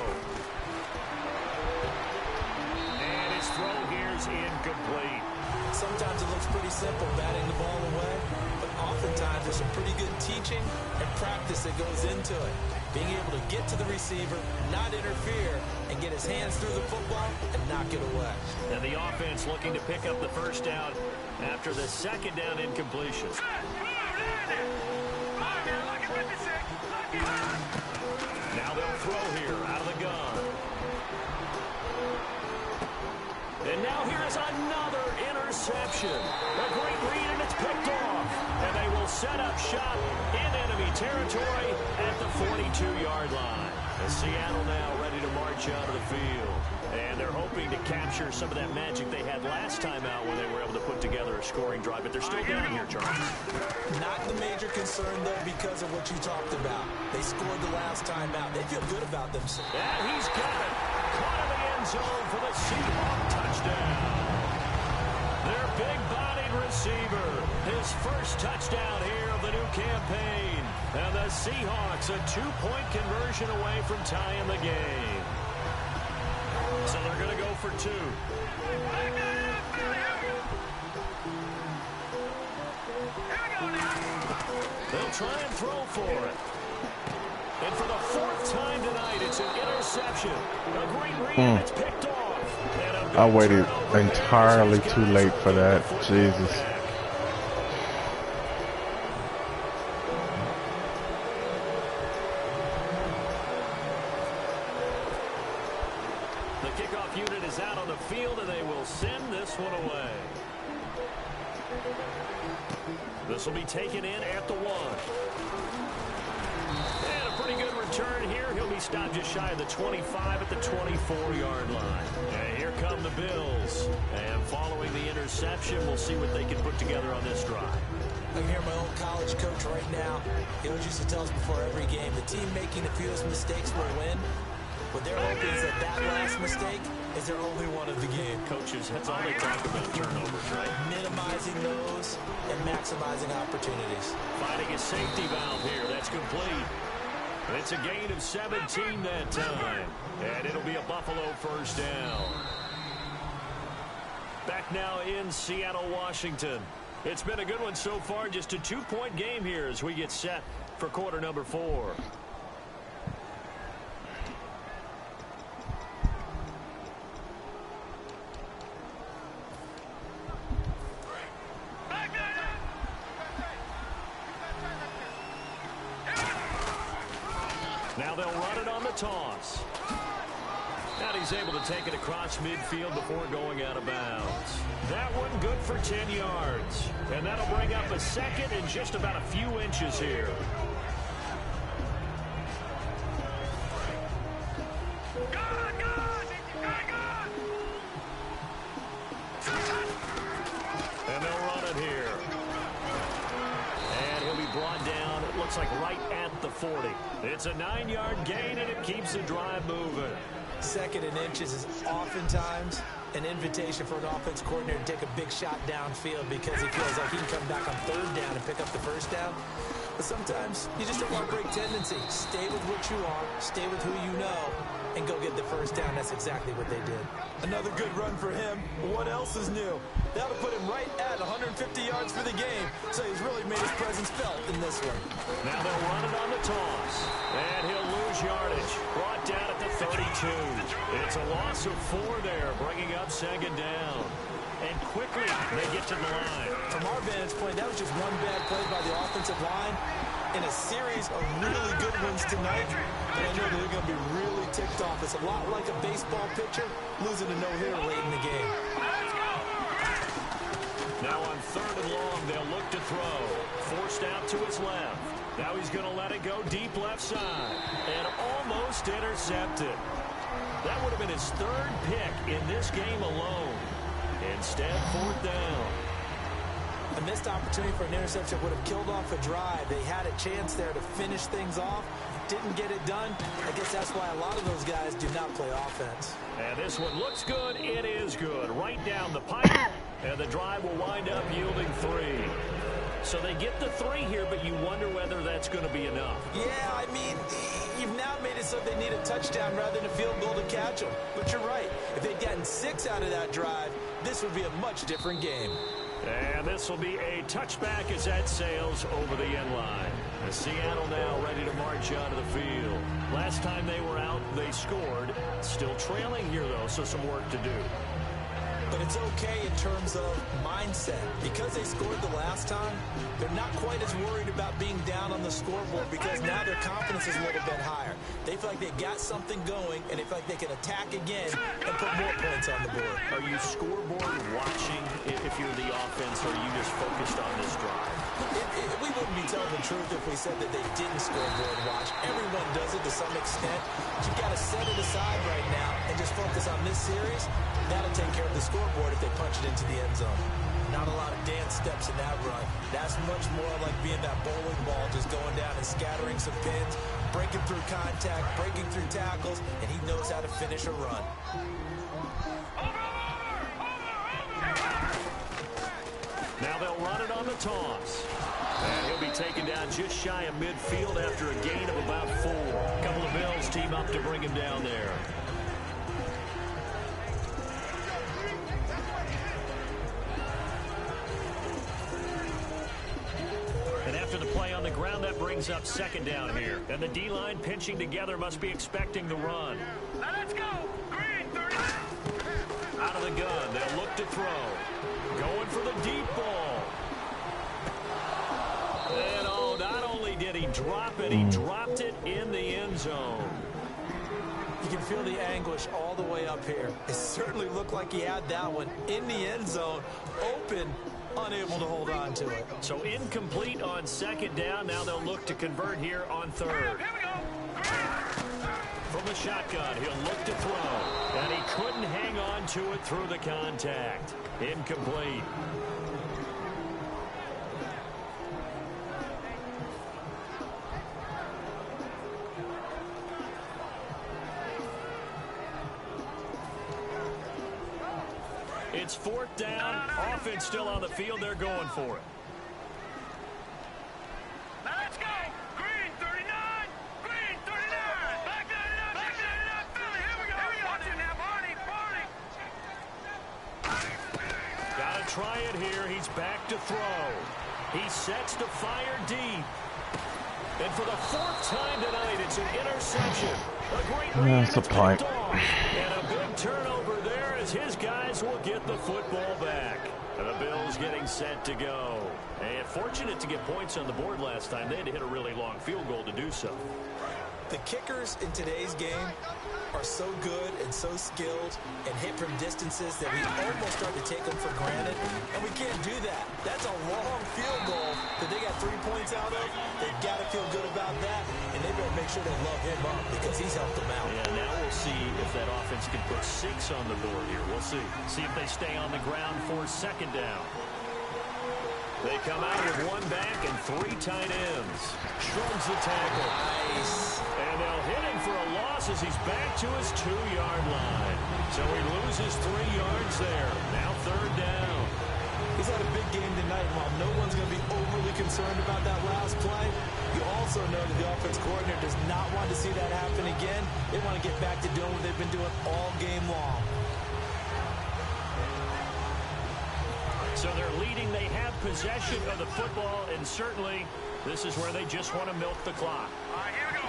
[SPEAKER 2] And his throw here's incomplete.
[SPEAKER 3] Sometimes it looks pretty simple, batting the ball away, but oftentimes there's some pretty good teaching and practice that goes into it. Being able to get to the receiver, not interfere, and get his hands through the football and knock it away.
[SPEAKER 2] And the offense looking to pick up the first down after the second down incompletion. Now they'll throw here out of the gun. And now here's another interception. A great read, and it's picked off. And they will set up shop in enemy territory at the 42-yard line. And Seattle now ready to march out of the field. And they're hoping to capture some of that magic they had last time out when they were able to put together a scoring drive. But they're still down here, Charles.
[SPEAKER 3] Not the major concern, though, because of what you talked about. They scored the last time out. They feel good about themselves.
[SPEAKER 2] And he's got it. Caught in the end zone for the Seahawk touchdown. Their big-bodied receiver. His first touchdown here of the new campaign. And the Seahawks a 2-point conversion away from tying the game. So they're going to go for 2. They'll try and throw for it. And for the 4th time tonight, it's an interception. A great read, and it's picked off.
[SPEAKER 4] I waited entirely too late for that. Jesus.
[SPEAKER 2] The kickoff unit is out on the field, and they will send this one away. This will be taken in at the 1. And a pretty good return here. He'll be stopped just shy of the 25 at the 24-yard line. And here come the Bills. And following the interception, we'll see what they can put together on this drive.
[SPEAKER 3] I hear my old college coach right now. He always used to tell us before every game, the team making the fewest mistakes will win. What they're hoping is that last mistake is their only one of the game.
[SPEAKER 2] Coaches, that's all they talk about, turnovers, right?
[SPEAKER 3] Minimizing those and maximizing opportunities.
[SPEAKER 2] Finding a safety valve here. That's complete. It's a gain of 17 that time. And it'll be a Buffalo first down. Back now in Seattle, Washington. It's been a good one so far. Just a 2-point game here as we get set for quarter number 4. Now they'll run it on the toss. And he's able to take it across midfield before going out of bounds. That one good for 10 yards. And that'll bring up a second and just about a few inches here. And they'll run it here. And he'll be brought down, it looks like right at the 40. It's a 9-yard gain, and it keeps the drive moving.
[SPEAKER 3] Second and inches is oftentimes an invitation for an offense coordinator to take a big shot downfield because he feels like he can come back on 3rd down and pick up the first down. But sometimes you just don't want to break tendency. Stay with what you are, stay with who you know, and go get the first down. That's exactly what they did. Another good run for him. What else is new? That'll put him right at 150 yards for the game. So he's really made his presence felt in this one.
[SPEAKER 2] Now they'll run it on the toss. And he'll lose yardage. Brought down at the 32. It's a loss of 4 there, bringing up 2nd down. And quickly, they get to the line.
[SPEAKER 3] From our vantage point, that was just one bad play by the offensive line in a series of really good ones tonight. And I know they're going to be really ticked off. It's a lot like a baseball pitcher losing a no-hitter late in the game.
[SPEAKER 2] Now on 3rd and long, they'll look to throw. Forced out to his left. Now he's going to let it go deep left side. And almost intercepted. That would have been his 3rd pick in this game alone. Instead, 4th down.
[SPEAKER 3] A missed opportunity for an interception would have killed off a drive. They had a chance there to finish things off. Didn't get it done. I guess that's why a lot of those guys do not play offense.
[SPEAKER 2] And this one looks good. It is good. Right down the pipe. And the drive will wind up yielding 3. So they get the 3 here, but you wonder whether that's going to be enough.
[SPEAKER 3] Yeah, I mean, you've now made it so they need a touchdown rather than a field goal to catch them. But you're right. If they'd gotten 6 out of that drive, this would be a much different game.
[SPEAKER 2] And this will be a touchback as that sails over the end line. Seattle now ready to march out of the field. Last time they were out, they scored. Still trailing here, though, so some work to do.
[SPEAKER 3] But it's okay in terms of mindset. Because they scored the last time, they're not quite as worried about being down on the scoreboard because now their confidence is a little bit higher. They feel like they got something going, and they feel like they can attack again and put more points on the board.
[SPEAKER 2] Are you scoreboard watching if you're the offense, or are you just focused on this drive?
[SPEAKER 3] We wouldn't be telling the truth if we said that they didn't scoreboard watch. Everyone does it to some extent. But you've got to set it aside right now and just focus on this series. That'll take care of the scoreboard if they punch it into the end zone. Not a lot of dance steps in that run. That's much more like being that bowling ball, just going down and scattering some pins, breaking through contact, breaking through tackles, and he knows how to finish a run.
[SPEAKER 2] Now they'll run it on the toss. And he'll be taken down just shy of midfield after a gain of about 4. A couple of Bills team up to bring him down there. And after the play on the ground, that brings up 2nd down here. And the D-line pinching together must be expecting the run.
[SPEAKER 5] Now let's go. Green 30.
[SPEAKER 2] Out of the gun, they'll look to throw. Going for the deep ball. And oh, not only did he drop it, he dropped it in the end zone.
[SPEAKER 3] You can feel the anguish all the way up here. It certainly looked like he had that one in the end zone, open, unable to hold on to it.
[SPEAKER 2] So incomplete on 2nd down. Now they'll look to convert here on 3rd.
[SPEAKER 5] Here we go.
[SPEAKER 2] From the shotgun, he'll look to throw. And he couldn't hang on to it through the contact. Incomplete. It's 4th down. Offense still on the field. They're going for it.
[SPEAKER 5] Now let's go. Green 39. Green 39. Back 99. Back 99. Philly. Here we go. Here we go. Watch it now, Barney. Barney.
[SPEAKER 2] Gotta try it here. He's back to throw. He sets to fire deep. And for the 4th time tonight, it's an interception. A great read.
[SPEAKER 4] That's a punt.
[SPEAKER 2] And a big turnover there as his guys will get the football back. And the Bills getting set to go. And fortunate to get points on the board last time. They had to hit a really long field goal to do so.
[SPEAKER 3] The kickers in today's game are so good and so skilled and hit from distances that we almost start to take them for granted, and we can't do that. That's a long field goal that they got 3 points out of. They've got to feel good about that, and they better make sure they love him up because he's helped them out.
[SPEAKER 2] Yeah, now we'll see if that offense can put 6 on the board here. We'll see. See if they stay on the ground for 2nd down. They come out with 1 back and 3 tight ends. Shrugs the tackle.
[SPEAKER 3] Nice.
[SPEAKER 2] And they'll hit him for a loss as he's back to his 2-yard line. So he loses 3 yards there. Now 3rd down.
[SPEAKER 3] He's had a big game tonight, and while no one's going to be overly concerned about that last play, you also know that the offense coordinator does not want to see that happen again. They want to get back to doing what they've been doing all game long.
[SPEAKER 2] So they're leading. They have possession of the football, and certainly this is where they just want to milk the clock.
[SPEAKER 5] All right, here we go.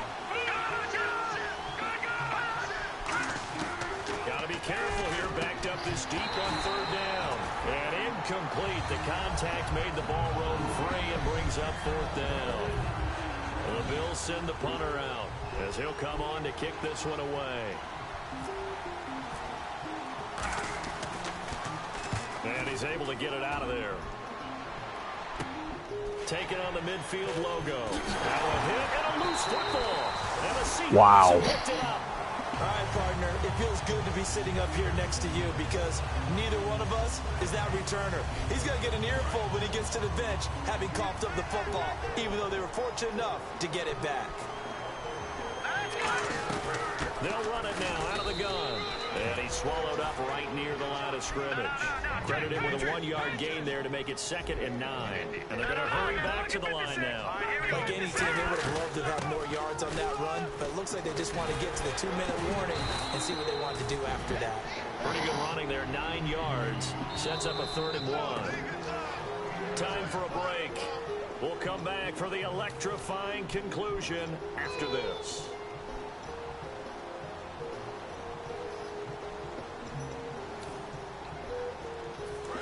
[SPEAKER 2] Got to be careful here. Backed up this deep on 3rd down. And incomplete. The contact made the ball roam free and brings up 4th down. The Bills send the punter out as he'll come on to kick this one away. And he's able to get it out of there. Taking on the midfield logo. Now a hit and a loose football. And a Seahawks picked it up.
[SPEAKER 3] All right, partner, it feels good to be sitting up here next to you because neither one of us is that returner. He's going to get an earful when he gets to the bench, having coughed up the football, even though they were fortunate enough to get it back.
[SPEAKER 2] They'll run it now out of the gun. And he's swallowed up right near the line of scrimmage. Credit him with a 1-yard gain there to make it 2nd and 9. And they're going to hurry back to the line now.
[SPEAKER 3] Like any team, they would have loved to have more yards on that run, but it looks like they just want to get to the 2-minute warning and see what they want to do after that.
[SPEAKER 2] Pretty good running there, 9 yards. Sets up a 3rd and 1. Time for a break. We'll come back for the electrifying conclusion after this.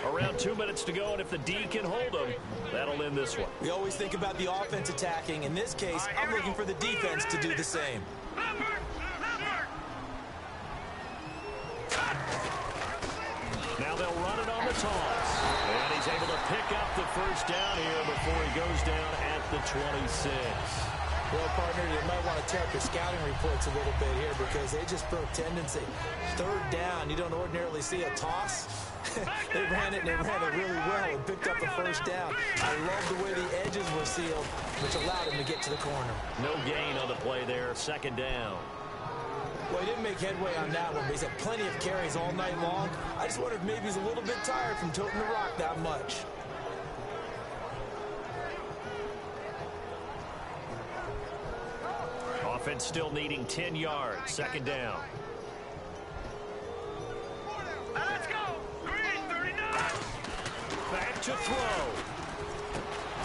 [SPEAKER 2] Around 2 minutes to go, and if the D can hold them, that'll end this one.
[SPEAKER 3] We always think about the offense attacking. In this case, I'm looking for the defense to do the same.
[SPEAKER 2] Now they'll run it on the toss. And he's able to pick up the 1st down here before he goes down at the 26.
[SPEAKER 3] Well, partner, you might want to check your scouting reports a little bit here because they just broke tendency. 3rd down, you don't ordinarily see a toss. They ran it really well and picked up the 1st down. I love the way the edges were sealed, which allowed him to get to the corner.
[SPEAKER 2] No gain on the play there, 2nd down.
[SPEAKER 3] Well, he didn't make headway on that one, but he's had plenty of carries all night long. I just wonder if maybe he's a little bit tired from toting the rock that much.
[SPEAKER 2] Offense still needing 10 yards, 2nd down.
[SPEAKER 5] Let's go. Green 39.
[SPEAKER 2] Back to throw.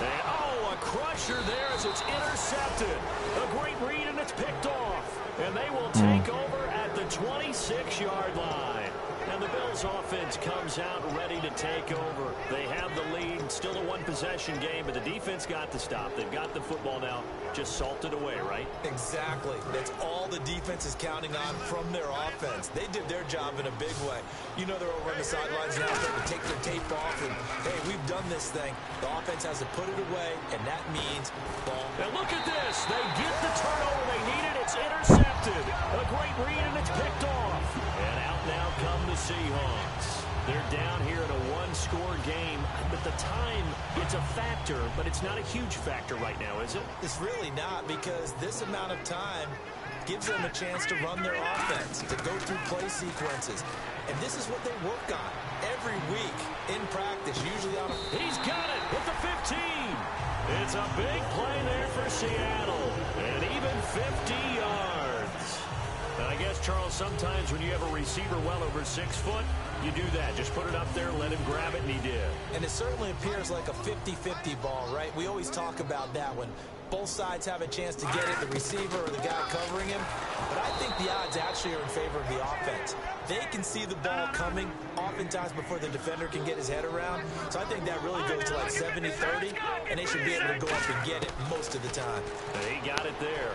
[SPEAKER 2] And, a crusher there as it's intercepted. A great read, and it's picked off. And they will take over at the 26-yard line. And the Bills offense comes out ready to take over. They have the lead. Still a 1-possession game, but the defense got the stop. They've got the football now. Just salted away, right?
[SPEAKER 3] Exactly. That's all the defense is counting on from their offense. They did their job in a big way. You know they're over on the sidelines now starting to take their tape off. And, hey, we've done this thing. The offense has to put it away, and that means ball.
[SPEAKER 2] And look at this. They get the turnover they needed. It's intercepted. A great read, and it's picked off. And out now come the Seahawks. They're down here in a 1-score game, but the time, it's a factor, but it's not a huge factor right now, is it?
[SPEAKER 3] It's really not, because this amount of time gives them a chance to run their offense, to go through play sequences. And this is what they work on every week in practice, usually on a...
[SPEAKER 2] He's got it at the 15. It's a big play there for Seattle, and even 50 yards. And I guess, Charles, sometimes when you have a receiver well over 6 foot, you do that. Just put it up there, let him grab it, and he did.
[SPEAKER 3] And it certainly appears like a 50-50 ball, right? We always talk about that when both sides have a chance to get it, the receiver or the guy covering him. But I think the odds actually are in favor of the offense. They can see the ball coming oftentimes before the defender can get his head around. So I think that really goes to like 70-30, and they should be able to go up and get it most of the time.
[SPEAKER 2] He got it there.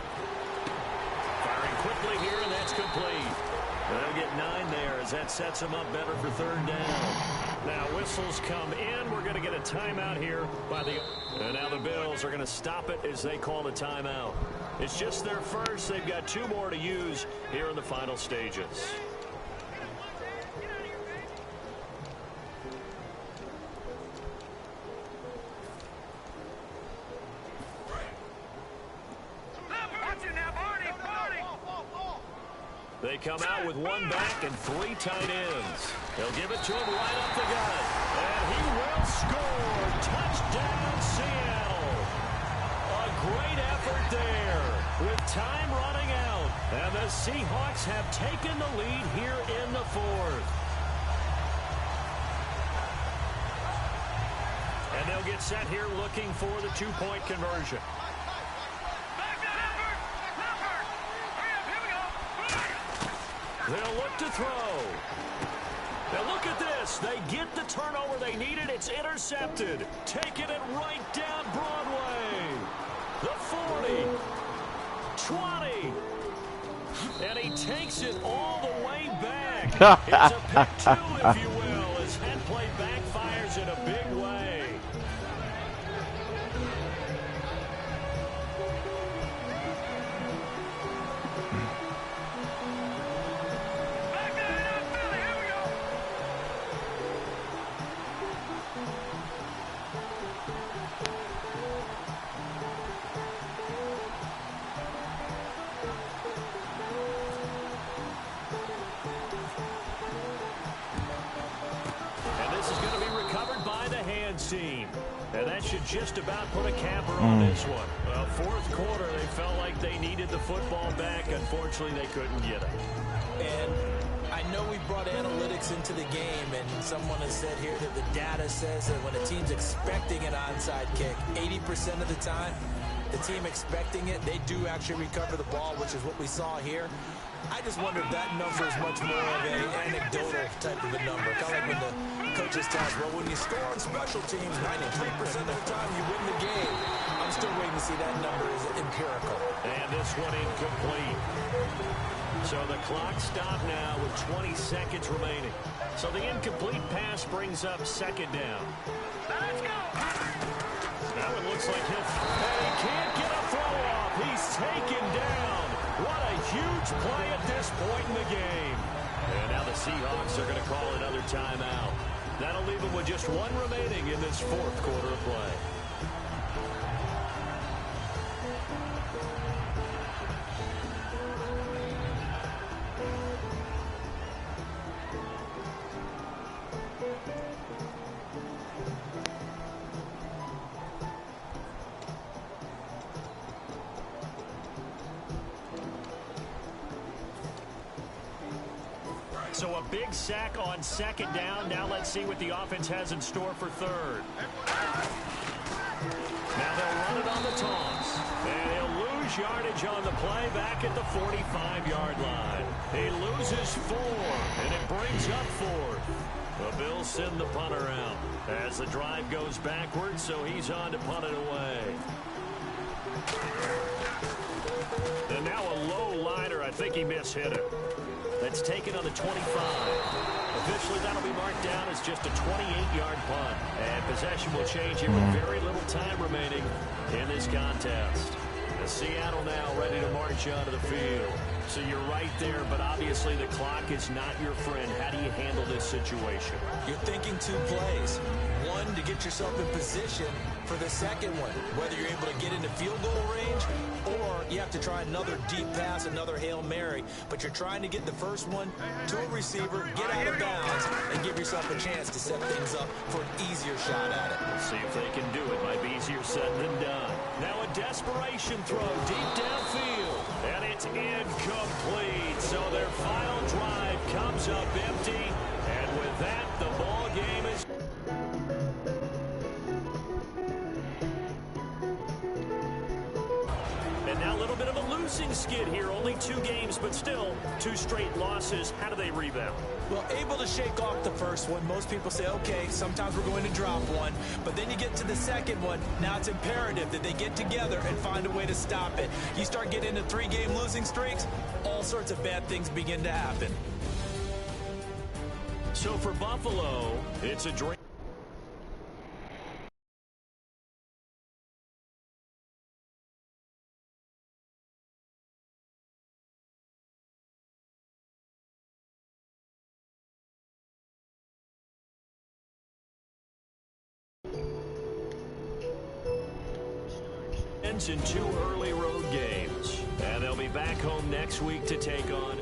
[SPEAKER 2] Firing quickly here, and that's complete. They'll get 9 there as that sets them up better for 3rd down. Now whistles come in. We're going to get a timeout here by the... And now the Bills are going to stop it as they call the timeout. It's just their first. They've got 2 more to use here in the final stages. They come out with 1 back and 3 tight ends. They'll give it to him right up the gut. And he will score. Touchdown, Seattle. A great effort there with time running out. And the Seahawks have taken the lead here in the 4th. And they'll get set here looking for the 2-point conversion. They'll look to throw. Now look at this. They get the turnover they needed. It's intercepted. Taking it right down Broadway. The 40. 20. And he takes it all the way back. It's a pick two, if you will, as head play backfires in a big way. Team. And that should just about put a capper on this one. Well, fourth quarter, they felt like they needed the football back. Unfortunately, they couldn't get it.
[SPEAKER 3] And I know we brought analytics into the game, and someone has said here that the data says that when a team's expecting an onside kick, 80% of the time, the team expecting it, they do actually recover the ball, which is what we saw here. I just wonder if that number is much more of an anecdotal type of a number. Kind of like when the coaches tell us, well, when you score on special teams, 93% of the time you win the game. I'm still waiting to see that number is empirical.
[SPEAKER 2] And this one incomplete. So the clock stopped now with 20 seconds remaining. So the incomplete pass brings up second down.
[SPEAKER 5] Let's go.
[SPEAKER 2] Now it looks like he can't get a throw off. He's taken down. What a huge play at this point in the game. And now the Seahawks are going to call another timeout. That'll leave them with just one remaining in this fourth quarter of play. So a big sack on second down. Now let's see what the offense has in store for third. Now they'll run it on the toss. And he'll lose yardage on the play back at the 45-yard line. He loses 4, and it brings up 4. The Bills send the punter out as the drive goes backwards, so he's on to punt it away. And now a low liner. I think he mishit it. That's taken on the 25. Officially, that'll be marked down as just a 28-yard punt. And possession will change here with very little time remaining in this contest. The Seattle now ready to march onto the field. So you're right there, but obviously the clock is not your friend. How do you handle this situation?
[SPEAKER 3] You're thinking 2 plays. One, to get yourself in position for the second one, whether you're able to get into field goal range or you have to try another deep pass, another Hail Mary. But you're trying to get the first one to a receiver, get out of bounds, and give yourself a chance to set things up for an easier shot at it.
[SPEAKER 2] Let's see if they can do it. Might be easier said than done. Now a desperation throw deep downfield. And it's incomplete. So their final drive comes up empty. And with that, the ball game is... And now a little bit of a losing skid here. Only 2 games, but still 2 straight losses. How do they rebound?
[SPEAKER 3] Well, able to shake off the first one. Most people say, okay, sometimes we're going to drop one. But then you get to the second one. Now it's imperative that they get together and find a way to stop it. You start getting into 3-game losing streaks, all sorts of bad things begin to happen.
[SPEAKER 2] So for Buffalo, it's a dream. In 2 early road games. And they'll be back home next week to take on